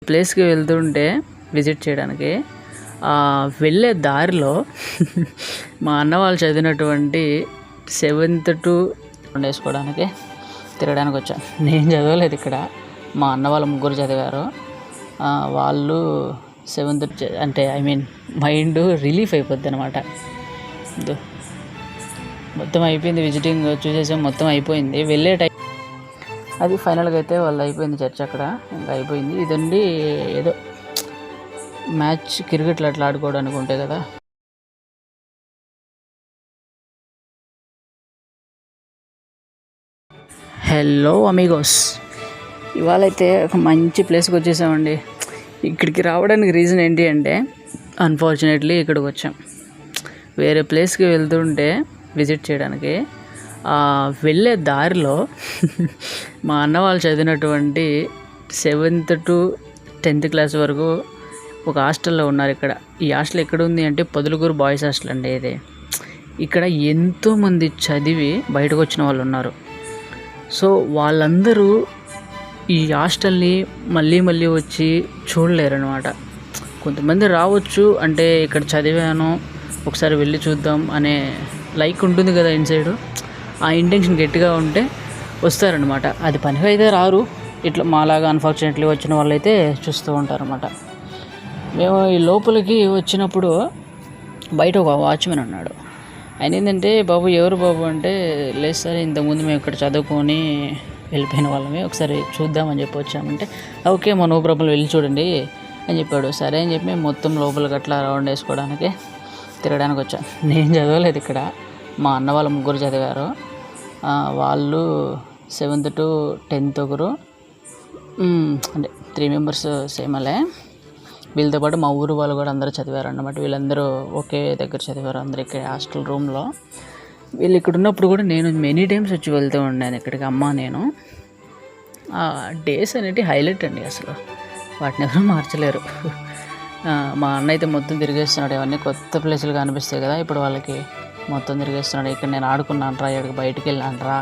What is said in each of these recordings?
ప్లేస్కి వెళ్తుంటే విజిట్ చేయడానికి వెళ్ళే దారిలో మా అన్న వాళ్ళు చదివినటువంటి 7th to వేసుకోవడానికి తిరగడానికి వచ్చాను. నేను చదవలేదు ఇక్కడ, మా అన్న వాళ్ళ ముగ్గురు చదివారు. వాళ్ళు 7th అంటే మైండ్ రిలీఫ్ అయిపోద్ది అనమాట. మొత్తం అయిపోయింది, విజిటింగ్ చూసేసాం, మొత్తం అయిపోయింది. వెళ్ళే టైం అది ఫైనల్గా అయితే వాళ్ళు అయిపోయింది చర్చ్ అక్కడ, ఇంకా అయిపోయింది. ఇదండి ఏదో మ్యాచ్ క్రికెట్లు అట్లా ఆడుకోవడానికి ఉంటాయి కదా. హలో అమిగోస్, ఇవాళ అయితే ఒక మంచి ప్లేస్కి వచ్చేసామండి. ఇక్కడికి రావడానికి రీజన్ ఏంటి అంటే, అన్ఫార్చునేట్లీ ఇక్కడికి వచ్చాం. వేరే ప్లేస్కి వెళ్తుంటే విజిట్ చేయడానికి వెళ్ళే దారిలో మా అన్న వాళ్ళు చదివినటువంటి 7th to 10th క్లాస్ వరకు ఒక హాస్టల్లో ఉన్నారు. ఇక్కడ ఈ హాస్టల్ ఎక్కడ ఉంది అంటే పొదలకూరు బాయ్స్ హాస్టల్ అండి. ఇది ఇక్కడ ఎంతోమంది చదివి బయటకు వచ్చిన వాళ్ళు ఉన్నారు. సో వాళ్ళందరూ ఈ హాస్టల్ని మళ్ళీ మళ్ళీ వచ్చి చూడలేరు అనమాట. కొంతమంది రావచ్చు అంటే ఇక్కడ చదివాను ఒకసారి వెళ్ళి చూద్దాం అనే లైక్ ఉంటుంది కదా ఇన్సైడ్, ఆ ఇంటెన్షన్ గట్టిగా ఉంటే వస్తారనమాట. అది పనిగా అయితే రారు, ఇట్లా మాలాగా అన్ఫార్చునేట్లీ వచ్చిన వాళ్ళు అయితే చూస్తూ ఉంటారనమాట. మేము ఈ లోపలికి వచ్చినప్పుడు బయట ఒక వాచ్మెన్ ఉన్నాడు. ఆయన ఏంటంటే, బాబు ఎవరు బాబు అంటే, లేదు సార్ ఇంతకుముందు మేము ఇక్కడ చదువుకొని వెళ్ళిపోయిన వాళ్ళమే, ఒకసారి చూద్దామని చెప్పి వచ్చామంటే, ఓకే మా నో ప్రాబ్లం వెళ్ళి చూడండి అని చెప్పాడు. సరే అని చెప్పి మేము మొత్తం లోపలికి అట్లా రౌండ్ వేసుకోవడానికి తిరగడానికి వచ్చాం. నేను చదవలేదు ఇక్కడ, మా అన్న వాళ్ళ ముగ్గురు చదివారు. వాళ్ళు 7th to 10th ఒకరు, అంటే 3 members సేమ్ అలే. వీళ్ళతో పాటు మా ఊరు వాళ్ళు కూడా అందరూ చదివారు అన్నమాట. వీళ్ళందరూ ఒకే దగ్గర చదివారు, అందరు ఇక్కడ హాస్టల్ రూమ్లో. వీళ్ళు ఇక్కడ ఉన్నప్పుడు కూడా నేను మెనీ టైమ్స్ వచ్చి వెళ్తూ ఉండాను ఇక్కడికి, అమ్మ నేను. ఆ డేస్ అనేవి హైలైట్ అండి, అసలు వాటిని ఎవరు మార్చలేరు. మా అన్న అయితే మొత్తం తిరిగేస్తున్నాడు, అవన్నీ కొత్త ప్లేసులు కనిపిస్తాయి కదా ఇప్పుడు వాళ్ళకి, మొత్తం తిరిగేస్తున్నాడు. ఇక్కడ నేను ఆడుకున్నాను రా, ఇక్కడికి బయటికి వెళ్ళాను రా,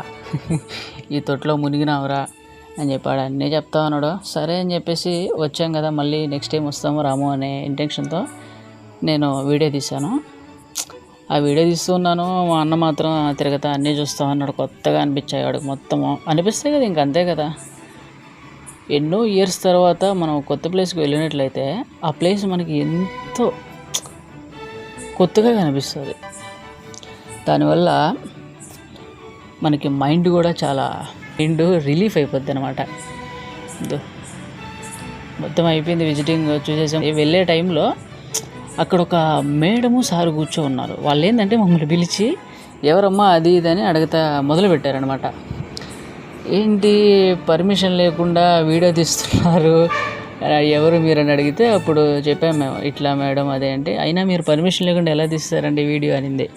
ఈ తొట్లో మునిగినావురా అని చెప్పాడు, అన్నీ చెప్తా ఉన్నాడు. సరే అని చెప్పేసి వచ్చాం కదా, మళ్ళీ నెక్స్ట్ టైం వస్తాము రాము అనే ఇంటెన్షన్తో నేను వీడియో తీశాను. ఆ వీడియో తీస్తున్నాను, మా అన్న మాత్రం తిరగతా అన్నీ చూస్తా అన్నాడు. కొత్తగా అనిపించాయి వాడికి మొత్తము, అనిపిస్తాయి కదా, ఇంకంతే కదా. ఎన్నో ఇయర్స్ తర్వాత మనం కొత్త ప్లేస్కి వెళ్ళినట్లయితే ఆ ప్లేస్ మనకి ఎంతో కొత్తగా కనిపిస్తుంది. దానివల్ల మనకి మైండ్ కూడా చాలా రిలీఫ్ అయిపోద్ది అనమాట. మొత్తం అయిపోయింది, విజిటింగ్ చూసేసాం. వెళ్ళే టైంలో అక్కడ ఒక మేడము సారు కూర్చో ఉన్నారు. వాళ్ళు ఏంటంటే మమ్మల్ని పిలిచి ఎవరమ్మా అది ఇది అని అడుగుతా మొదలు పెట్టారనమాట. ఏంటి పర్మిషన్ లేకుండా వీడియో తీస్తున్నారు, ఎవరు మీరు అని అడిగితే అప్పుడు చెప్పాము మేము, ఇట్లా మేడం అదే అంటే, అయినా మీరు పర్మిషన్ లేకుండా ఎలా తీస్తారండి వీడియో అనింది.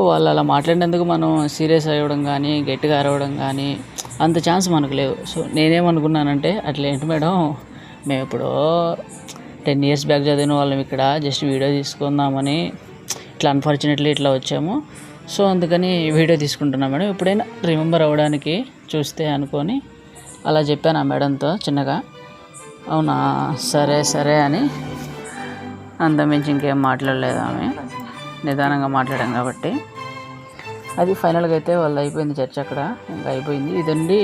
వాళ్ళు అలా మాట్లాడినందుకు మనం సీరియస్ అవ్వడం కానీ గట్టిగా అరవడం కానీ అంత ఛాన్స్ మనకు లేవు. సో నేనేమనుకున్నానంటే, అట్లా ఏంటి మేడం, మేము ఇప్పుడు 10 years బ్యాక్ చదివిన వాళ్ళం, ఇక్కడ జస్ట్ వీడియో తీసుకుందామని ఇట్లా అన్ఫార్చునేట్లీ ఇట్లా వచ్చాము, సో అందుకని వీడియో తీసుకుంటున్నాం మేడం, ఎప్పుడైనా రిమెంబర్ అవ్వడానికి చూస్తే అనుకొని అలా చెప్పాను ఆ మేడంతో చిన్నగా. అవునా సరే సరే అని, అంతమించి ఇంకేం మాట్లాడలేదు ఆమె, నిదానంగా మాట్లాడాం కాబట్టి. అది ఫైనల్గా అయితే వాళ్ళు అయిపోయింది చర్చ్ అక్కడ, ఇంకా అయిపోయింది. ఇదండి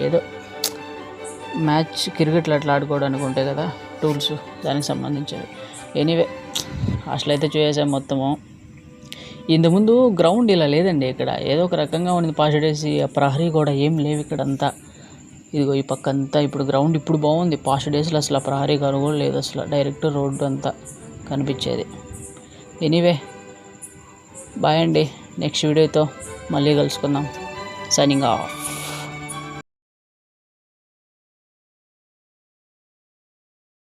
ఏదో మ్యాచ్ క్రికెట్లు అట్లా ఆడుకోవడానికి ఉంటాయి కదా టూల్స్, దానికి సంబంధించినవి. ఎనీవే హాస్టల్ అయితే చూసేసాం మొత్తము. ఇంతకుముందు గ్రౌండ్ ఇలా లేదండి, ఇక్కడ ఏదో ఒక రకంగా ఉన్నది పాస్ట్ ఆ ప్రహరీ కూడా ఏం లేవు ఇక్కడంతా. ఇదిగో ఈ పక్క అంతా ఇప్పుడు గ్రౌండ్ ఇప్పుడు బాగుంది, పాస్ట్ డేస్లో అసలు ఆ ప్రహరీ గారు కూడా లేదు, అసలు డైరెక్ట్ రోడ్డు అంతా కనిపించేది. ఎనీవే బాయ్ అండి, నెక్స్ట్ వీడియోతో మళ్ళీ కలుసుకుందాం. Signing off.